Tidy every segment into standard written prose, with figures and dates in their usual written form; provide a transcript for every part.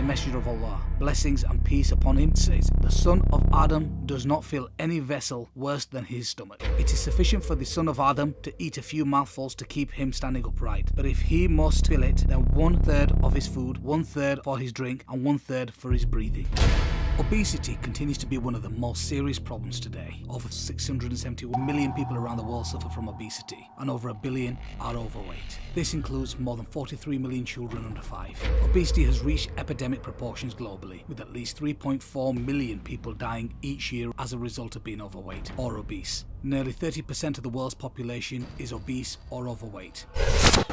Messenger of Allah, blessings and peace upon him, says, "The son of Adam does not fill any vessel worse than his stomach. It is sufficient for the son of Adam to eat a few mouthfuls to keep him standing upright. But if he must fill it, then 1/3 of his food, 1/3 for his drink, and 1/3 for his breathing." Obesity continues to be one of the most serious problems today. Over 671 million people around the world suffer from obesity, and over 1 billion are overweight. This includes more than 43 million children under 5. Obesity has reached epidemic proportions globally, with at least 3.4 million people dying each year as a result of being overweight or obese. Nearly 30% of the world's population is obese or overweight.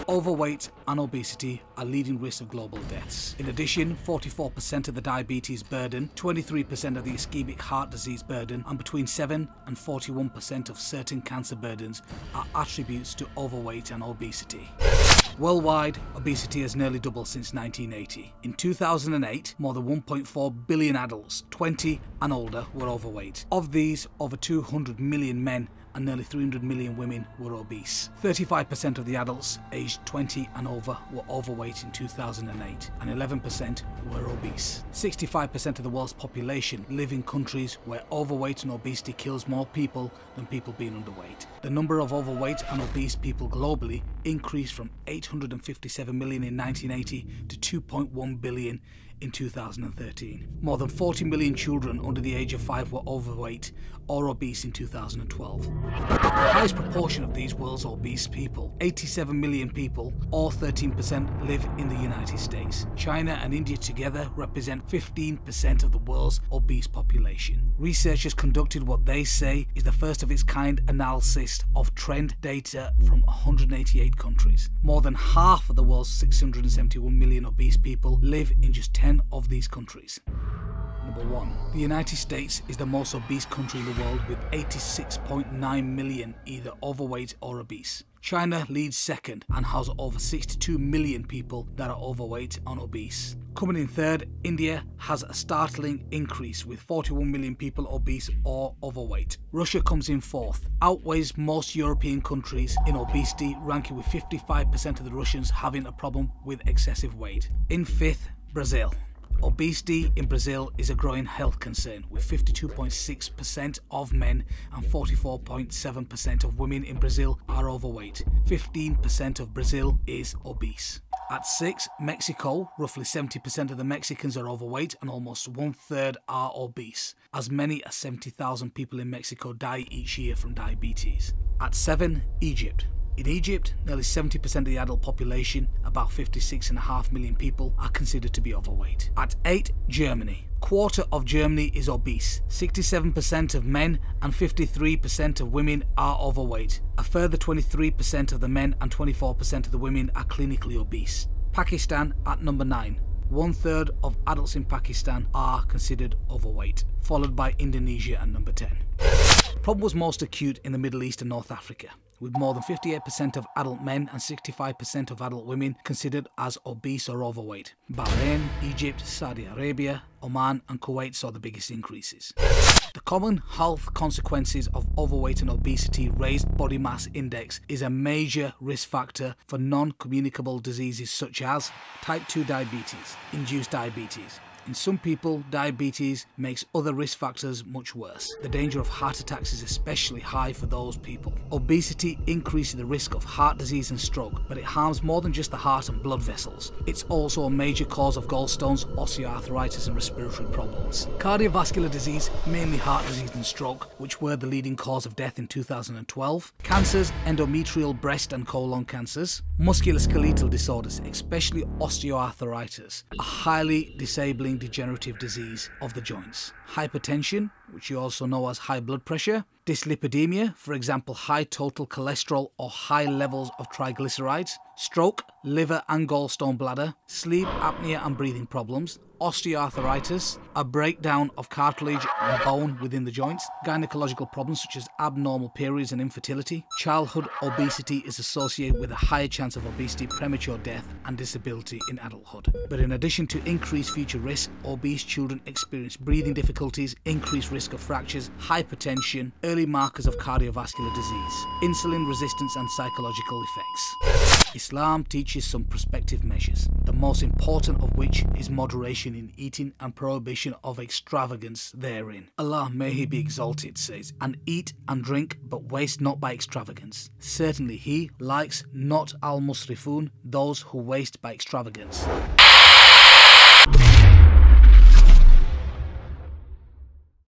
Overweight and obesity are leading risks of global deaths. In addition, 44% of the diabetes burden, 23% of the ischemic heart disease burden, and between 7 and 41% of certain cancer burdens are attributes to overweight and obesity. Worldwide, obesity has nearly doubled since 1980. In 2008, more than 1.4 billion adults, 20 and older, were overweight. Of these, over 200 million men and nearly 300 million women were obese. 35% of the adults aged 20 and over were overweight in 2008, and 11% were obese. 65% of the world's population live in countries where overweight and obesity kills more people than people being underweight. The number of overweight and obese people globally increased from 857 million in 1980 to 2.1 billion in 2013. More than 40 million children under the age of 5 were overweight or obese in 2012. The highest proportion of these world's obese people, 87 million people, or 13%, live in the United States. China and India together represent 15% of the world's obese population. Researchers conducted what they say is the first of its kind analysis of trend data from 188 countries. More than half of the world's 671 million obese people live in just 10 of these countries. Number 1. The United States is the most obese country in the world with 86.9 million either overweight or obese. China leads second and has over 62 million people that are overweight and obese. Coming in third, India has a startling increase with 41 million people obese or overweight. Russia comes in fourth, outweighs most European countries in obesity, ranking with 55% of the Russians having a problem with excessive weight. In fifth, Brazil. Obesity in Brazil is a growing health concern, with 52.6% of men and 44.7% of women in Brazil are overweight. 15% of Brazil is obese. At 6, Mexico. Roughly 70% of the Mexicans are overweight and almost 1/3 are obese. As many as 70,000 people in Mexico die each year from diabetes. At 7, Egypt. In Egypt, nearly 70% of the adult population, about 56.5 million people, are considered to be overweight. At 8, Germany. Quarter of Germany is obese. 67% of men and 53% of women are overweight. A further 23% of the men and 24% of the women are clinically obese. Pakistan at number 9. 1/3 of adults in Pakistan are considered overweight, followed by Indonesia at number 10. The problem was most acute in the Middle East and North Africa, with more than 58% of adult men and 65% of adult women considered as obese or overweight. Bahrain, Egypt, Saudi Arabia, Oman and Kuwait saw the biggest increases. The common health consequences of overweight and obesity, raised body mass index, is a major risk factor for non-communicable diseases such as type 2 diabetes, induced diabetes. In some people, diabetes makes other risk factors much worse. The danger of heart attacks is especially high for those people. Obesity increases the risk of heart disease and stroke, but it harms more than just the heart and blood vessels. It's also a major cause of gallstones, osteoarthritis and respiratory problems. Cardiovascular disease, mainly heart disease and stroke, which were the leading cause of death in 2012. Cancers, endometrial, breast and colon cancers. Musculoskeletal disorders, especially osteoarthritis, a highly disabling degenerative disease of the joints. Hypertension, which you also know as high blood pressure. Dyslipidemia, for example high total cholesterol or high levels of triglycerides. Stroke, liver and gallstone bladder. Sleep apnea and breathing problems. Osteoarthritis, a breakdown of cartilage and bone within the joints. Gynecological problems such as abnormal periods and infertility. Childhood obesity is associated with a higher chance of obesity, premature death and disability in adulthood. But in addition to increased future risk, obese children experience breathing difficulties, increased risk of fractures, hypertension, early markers of cardiovascular disease, insulin resistance and psychological effects. Islam teaches some prospective measures, the most important of which is moderation in eating and prohibition of extravagance therein. Allah, may He be exalted, says, "And eat and drink, but waste not by extravagance. Certainly He likes not Al-Musrifoon, those who waste by extravagance."